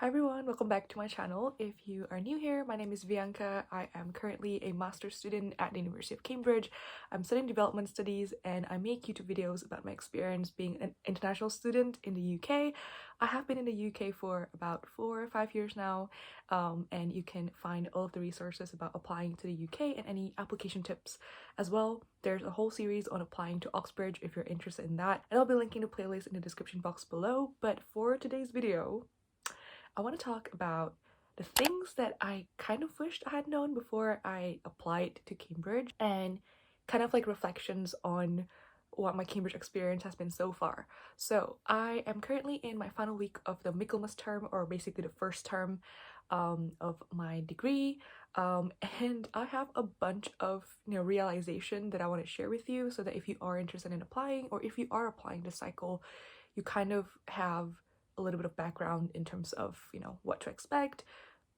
Hi everyone, welcome back to my channel. If you are new here, my name is Vianca. I am currently a master's student at the University of Cambridge. I'm studying development studies and I make YouTube videos about my experience being an international student in the UK. I have been in the UK for about 4 or 5 years now, and you can find all of the resources about applying to the UK and any application tips as well. There's a whole series on applying to Oxbridge if you're interested in that, and I'll be linking the playlist in the description box below. But for today's video, I want to talk about the things that I kind of wished I had known before I applied to Cambridge, and kind of like reflections on what my Cambridge experience has been so far. So I am currently in my final week of the Michaelmas term, or basically the first term of my degree, and I have a bunch of realization that I want to share with you, so that if you are interested in applying, or if you are applying this cycle, you kind of have a little bit of background in terms of what to expect,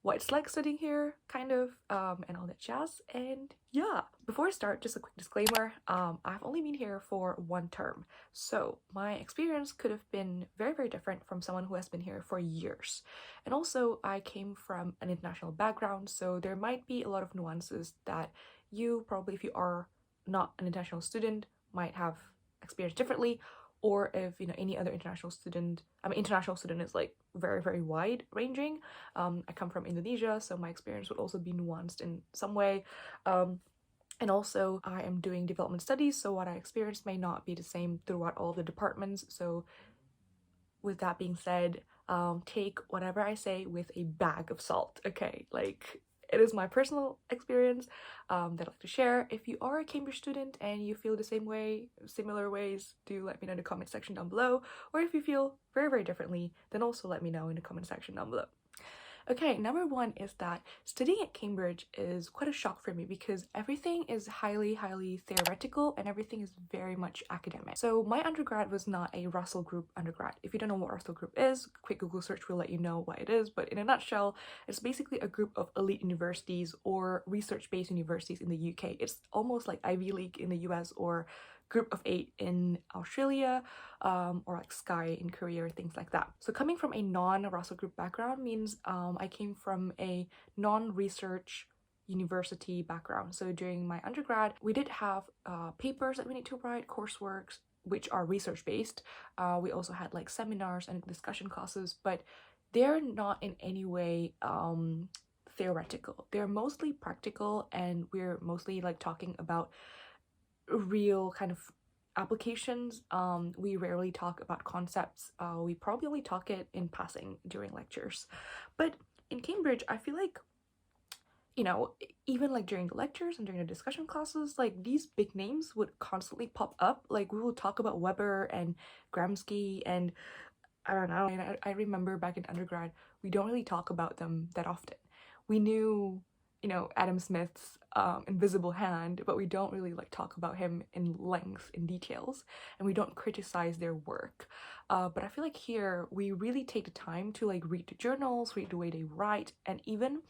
what it's like studying here, kind of, and all that jazz. And yeah, before I start, just a quick disclaimer. I've only been here for one term, so my experience could have been very different from someone who has been here for years. And also, I came from an international background, so there might be a lot of nuances that you probably, if you are not an international student, might have experienced differently. Or if any other international student, international student is like very wide ranging. I come from Indonesia, so my experience would also be nuanced in some way. And also I am doing development studies, so what I experienced may not be the same throughout all the departments. So with that being said, take whatever I say with a bag of salt, okay? Like, it is my personal experience that I'd like to share. If you are a Cambridge student and you feel the same way, similar ways, do let me know in the comment section down below. Or if you feel very differently, then also let me know in the comment section down below. Okay, number one is that studying at Cambridge is quite a shock for me because everything is highly theoretical and everything is very much academic. So my undergrad was not a Russell Group undergrad. If you don't know what Russell Group is, quick Google search will let you know what it is, but in a nutshell, it's basically a group of elite universities or research-based universities in the UK. It's almost like Ivy League in the US or Group of 8 in Australia, or like Sky in Korea, or things like that. So coming from a non-Russell Group background means I came from a non-research university background. So during my undergrad, we did have papers that we need to write, coursework, which are research-based. We also had like seminars and discussion classes, but they're not in any way theoretical. They're mostly practical, and we're mostly like talking about real kind of applications. We rarely talk about concepts. We probably only talk it in passing during lectures. But in Cambridge, I feel like, even like during the lectures and during the discussion classes, like these big names would constantly pop up. Like we will talk about Weber and Gramsci, and I don't know. And I remember back in undergrad, we don't really talk about them that often. We knew Adam Smith's invisible hand, but we don't really like talk about him in length, in details, and we don't criticize their work. But I feel like here we really take the time to like read the journals, read the way they write, and even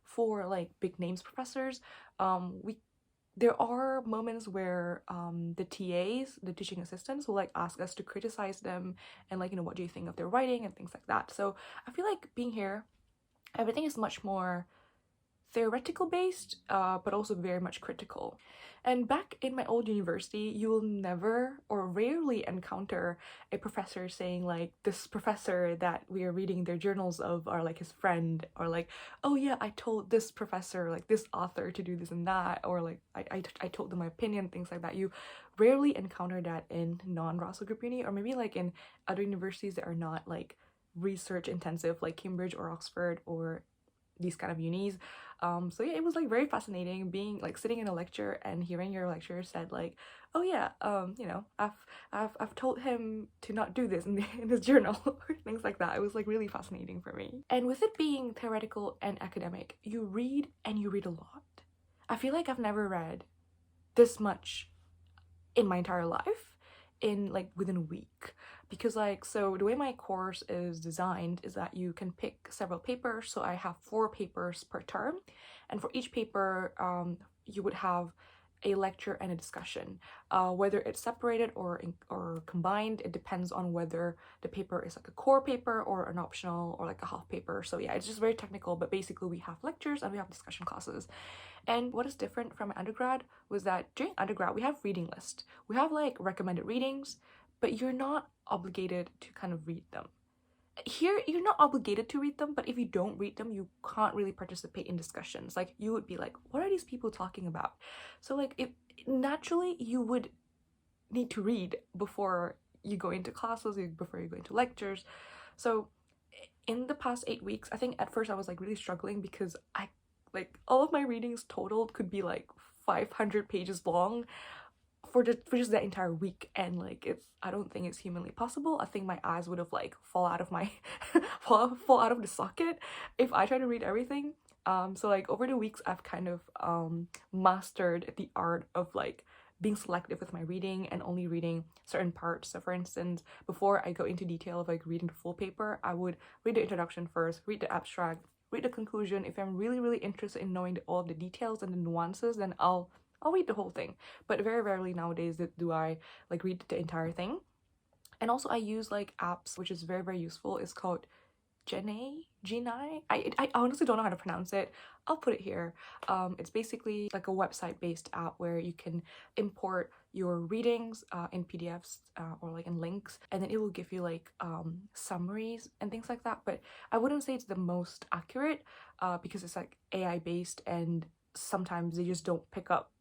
for like big names professors, there are moments where the TAs, the teaching assistants, will like ask us to criticize them and like, what do you think of their writing and things like that. So I feel like being here, everything is much more theoretical based, but also very much critical. And back in my old university, you will never or rarely encounter a professor saying like, this professor that we are reading their journals of are like his friend, or like, oh yeah, I told this professor, like this author, to do this and that, or like I told them my opinion, things like that. You rarely encounter that in non-Russell Group uni, or maybe like in other universities that are not like research intensive, like Cambridge or Oxford or these kind of unis. So yeah, it was like very fascinating being like sitting in a lecture and hearing your lecturer said like, oh yeah, I've told him to not do this in his journal, or things like that. It was like really fascinating for me. And with it being theoretical and academic, you read and you read a lot. I feel like I've never read this much in my entire life in like within a week, because like, so the way my course is designed is that you can pick several papers. So I have 4 papers per term, and for each paper you would have a lecture and a discussion. Whether it's separated or combined, it depends on whether the paper is like a core paper or an optional or like a half paper. So yeah, it's just very technical, but basically we have lectures and we have discussion classes. And what is different from undergrad was that during undergrad we have reading list. We have like recommended readings, but you're not obligated to kind of read them. Here you're not obligated to read them, but if you don't read them, you can't really participate in discussions. Like, you would be like, what are these people talking about? So like, if naturally you would need to read before you go into classes, before you go into lectures. So in the past 8 weeks, I think at first I was like really struggling because I like all of my readings totaled could be like 500 pages long for just that entire week, and like I don't think it's humanly possible. I think my eyes would have like fall out of my fall out of the socket if I try to read everything. So like over the weeks I've kind of mastered the art of like being selective with my reading and only reading certain parts. So for instance, before I go into detail of like reading the full paper, I would read the introduction first, read the abstract, read the conclusion. If I'm really interested in knowing all of the details and the nuances, then I'll read the whole thing. But very rarely nowadays do I like read the entire thing. And also I use like apps, which is very useful. It's called Genai. I honestly don't know how to pronounce it. I'll put it here. It's basically like a website-based app where you can import your readings in PDFs or like in links, and then it will give you like summaries and things like that. But I wouldn't say it's the most accurate because it's like AI based, and sometimes they just don't pick up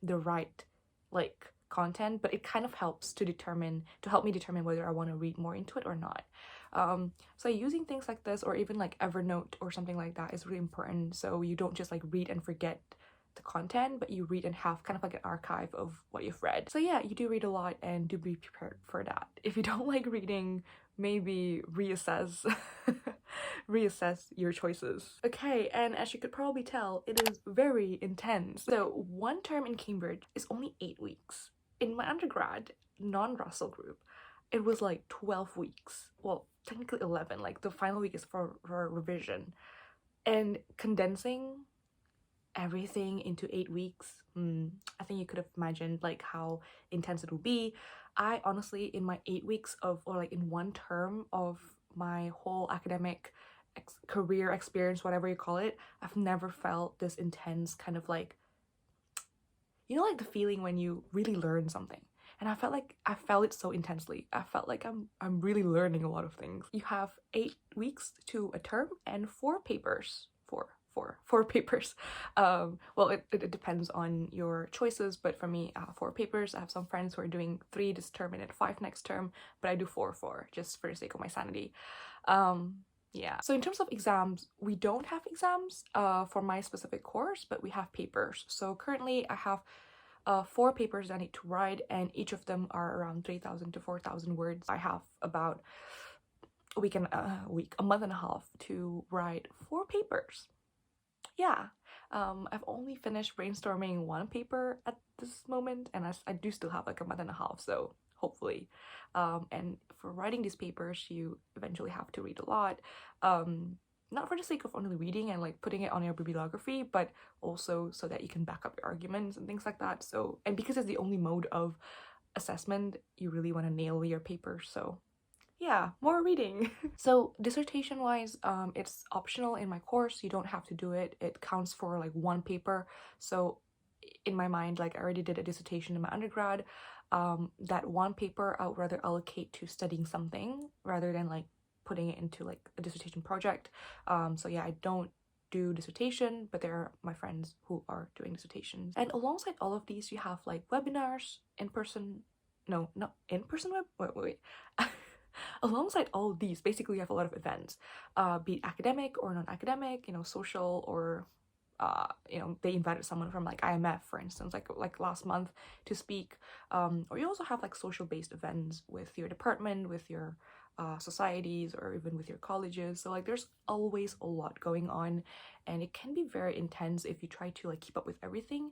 the right like content, but it kind of helps to help me determine whether I want to read more into it or not. So using things like this, or even like Evernote or something like that, is really important, so you don't just like read and forget the content, but you read and have kind of like an archive of what you've read. So yeah, you do read a lot, and do be prepared for that. If you don't like reading, maybe reassess your choices. Okay, and as you could probably tell, it is very intense. So one term in Cambridge is only 8 weeks. In my undergrad non-Russell group, it was like 12 weeks. Well, technically 11, like the final week is for revision. And condensing everything into 8 weeks, I think you could have imagined like how intense it will be. I honestly, in my 8 weeks of, or like in one term of my whole academic career experience, whatever you call it, I've never felt this intense kind of like, you know, like the feeling when you really learn something. And I felt it so intensely. I felt like I'm really learning a lot of things. You have 8 weeks to a term and 4 papers. Four papers. Well, it depends on your choices, but for me, 4 papers. I have some friends who are doing 3 this term and then 5 next term, but I do 4 just for the sake of my sanity. Yeah. So in terms of exams, we don't have exams for my specific course, but we have papers. So currently I have 4 papers I need to write, and each of them are around 3,000 to 4,000 words. I have about a month and a half to write 4 papers. Yeah. I've only finished brainstorming 1 paper at this moment, and I do still have like a month and a half, so hopefully. And for writing these papers, you eventually have to read a lot. Not for the sake of only reading and like putting it on your bibliography, but also so that you can back up your arguments and things like that. So, and because it's the only mode of assessment, you really want to nail your paper. So yeah, more reading. So dissertation wise, it's optional in my course. You don't have to do it. It counts for like 1 paper. So in my mind, like I already did a dissertation in my undergrad, that 1 paper I would rather allocate to studying something rather than like putting it into like a dissertation project. So yeah, I don't do dissertation, but there are my friends who are doing dissertations. And alongside all of these, you have like webinars, wait. Alongside all of these, basically you have a lot of events, be it academic or non-academic, you know, social, or you know, they invited someone from like IMF, for instance, like last month to speak. Or you also have like social-based events with your department, with your societies, or even with your colleges. So like there's always a lot going on, and it can be very intense if you try to like keep up with everything.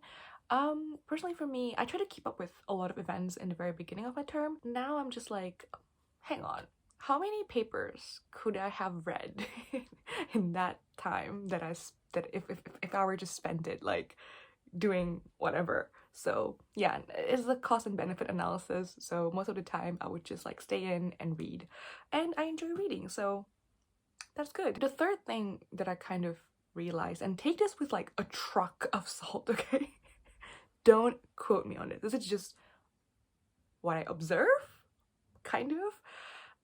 Personally for me, I try to keep up with a lot of events in the very beginning of my term. Now I'm just like, hang on, how many papers could I have read in that time that if I were to spend it like doing whatever. So yeah, it's a cost and benefit analysis. So most of the time I would just like stay in and read, and I enjoy reading, so that's good. The third thing that I kind of realized, and take this with like a truck of salt, okay? Don't quote me on it. This is just what I observe, kind of,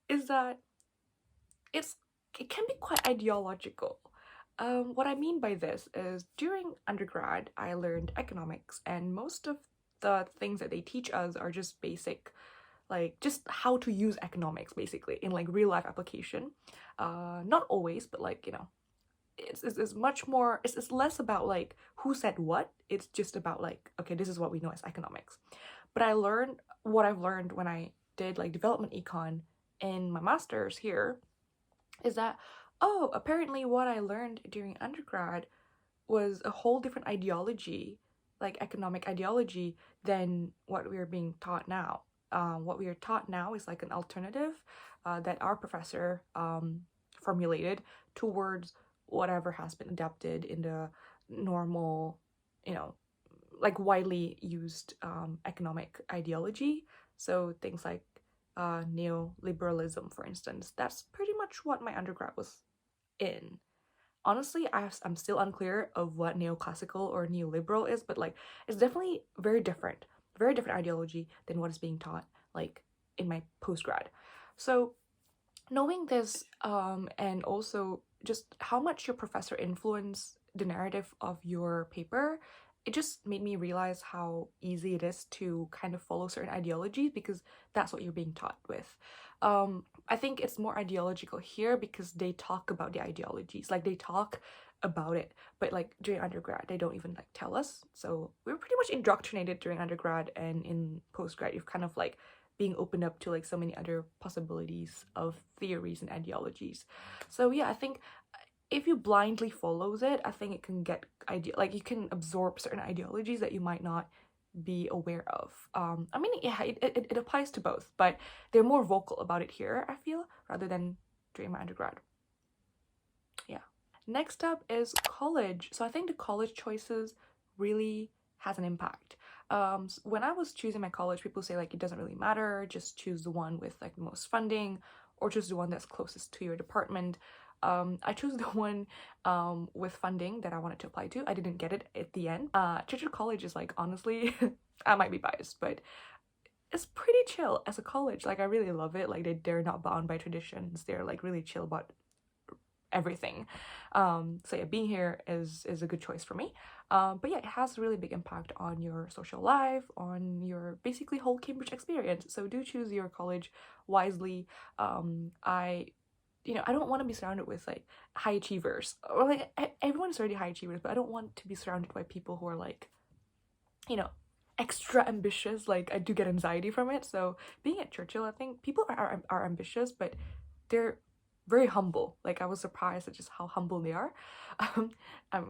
is that it can be quite ideological. What I mean by this is during undergrad, I learned economics, and most of the things that they teach us are just basic, like just how to use economics basically in like real life application. Not always, but like, you know, it's much more, it's less about like who said what, it's just about like, okay, this is what we know as economics. But I learned what I've learned when I did like development econ in my master's here is that, oh, apparently what I learned during undergrad was a whole different ideology, like economic ideology, than what we are being taught now. What we are taught now is like an alternative that our professor formulated towards whatever has been adapted in the normal, you know, like widely used economic ideology. So things like neoliberalism, for instance. That's pretty much what my undergrad was in. Honestly, I'm still unclear of what neoclassical or neoliberal is, but like it's definitely very different ideology than what is being taught like in my postgrad. So knowing this, and also just how much your professor influenced the narrative of your paper, it just made me realize how easy it is to kind of follow certain ideologies because that's what you're being taught with. I think it's more ideological here because they talk about the ideologies, like they talk about it, but like during undergrad they don't even like tell us. So we were pretty much indoctrinated during undergrad, and in postgrad you've kind of like being opened up to like so many other possibilities of theories and ideologies. So yeah, I think if you blindly follows it, I think it can get like you can absorb certain ideologies that you might not be aware of. I mean, yeah, it applies to both, but they're more vocal about it here, I feel, rather than during my undergrad. Yeah. Next up is college. So I think the college choices really has an impact. So when I was choosing my college, people say like it doesn't really matter, just choose the one with like the most funding or choose the one that's closest to your department. I chose the one with funding that I wanted to apply to. I didn't get it at the end. Churchill College is like, honestly, I might be biased, but it's pretty chill as a college. Like I really love it. Like they're not bound by traditions. They're like really chill about everything. So yeah, being here is a good choice for me. But yeah, it has a really big impact on your social life, on your basically whole Cambridge experience. So do choose your college wisely. I don't want to be surrounded with like high achievers, or like everyone's already high achievers, but I don't want to be surrounded by people who are like, extra ambitious. Like I do get anxiety from it. So being at Churchill, I think people are ambitious, but they're very humble. Like I was surprised at just how humble they are.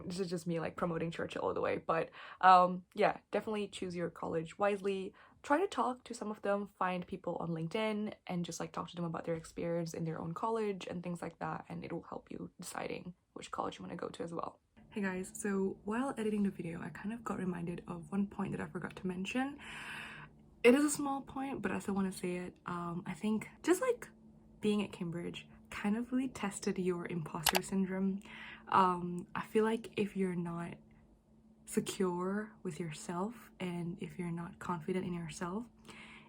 This is just me like promoting Churchill all the way, but yeah, definitely choose your college wisely. Try to talk to some of them, find people on LinkedIn and just like talk to them about their experience in their own college and things like that, and it will help you deciding which college you want to go to as well. Hey guys, so while editing the video, I kind of got reminded of one point that I forgot to mention. It is a small point, but I still want to say it. I think just like being at Cambridge kind of really tested your imposter syndrome. I feel like if you're not secure with yourself and if you're not confident in yourself,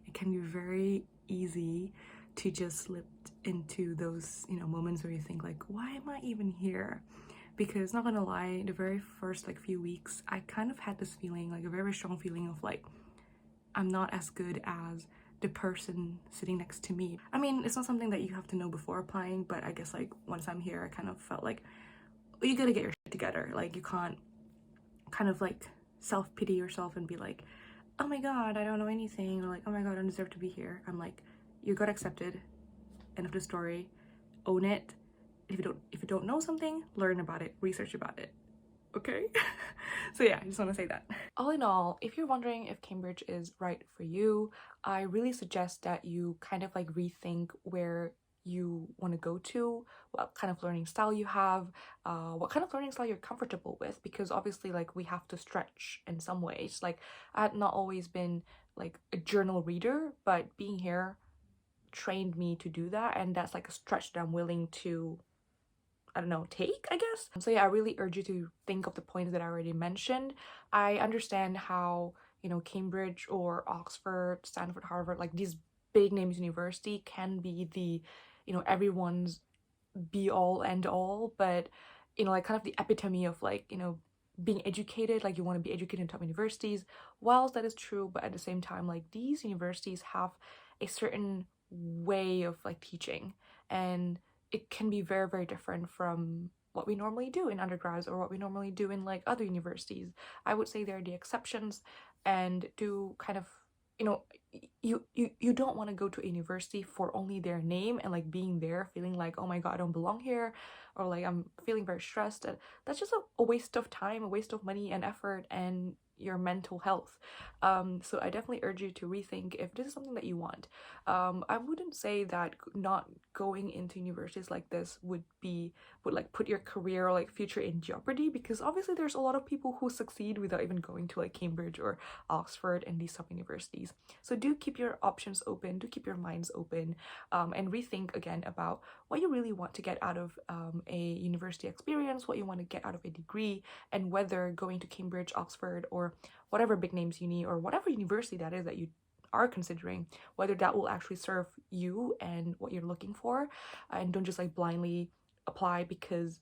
it can be very easy to just slip into those, moments where you think like, why am I even here? Because not gonna lie, the very first like few weeks, I kind of had this feeling, like a very strong feeling of like, I'm not as good as the person sitting next to me. I mean, it's not something that you have to know before applying, but I guess like once I'm here, I kind of felt like, well, you gotta get your shit together. Like you can't kind of like self-pity yourself and be like, oh my god, I don't know anything, or like, oh my god, I don't deserve to be here. I'm like, you got accepted, end of the story, own it. If you don't know something, learn about it, research about it, okay? So yeah, I just want to say that. All in all, if you're wondering if Cambridge is right for you, I really suggest that you kind of like rethink where you want to go to, what kind of learning style you have, what kind of learning style you're comfortable with, because obviously like we have to stretch in some ways. Like I had not always been like a journal reader, but being here trained me to do that, and that's like a stretch that I'm willing to, I don't know, take, I guess. So yeah, I really urge you to think of the points that I already mentioned. I understand how, you know, Cambridge or Oxford, Stanford, Harvard, like these big names university can be the, you know, everyone's be all end all, but you know, like kind of the epitome of like, you know, being educated, like you want to be educated in top universities. Whilst that is true, but at the same time, like these universities have a certain way of like teaching, and it can be very, very different from what we normally do in undergrads or what we normally do in like other universities. I would say they're the exceptions, and do kind of, you know, you don't want to go to a university for only their name and like being there feeling like, oh my god, I don't belong here, or like I'm feeling very stressed. That's just a waste of time, a waste of money and effort and your mental health. So I definitely urge you to rethink if this is something that you want. I wouldn't say that not going into universities like this would like put your career or like future in jeopardy, because obviously there's a lot of people who succeed without even going to like Cambridge or Oxford and these top universities. So do keep your options open, do keep your minds open, and rethink again about what you really want to get out of a university experience, what you want to get out of a degree, and whether going to Cambridge, Oxford, or whatever big names uni or whatever university that is that you are considering, whether that will actually serve you and what you're looking for. And don't just like blindly apply because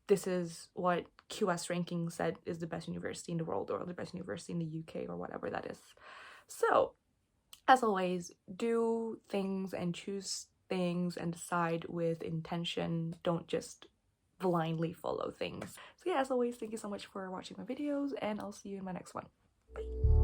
this is what QS ranking said is the best university in the world or the best university in the UK or whatever that is. So as always, do things and choose things and decide with intention. Don't just blindly follow things. So yeah, as always, thank you so much for watching my videos, and I'll see you in my next one. Bye!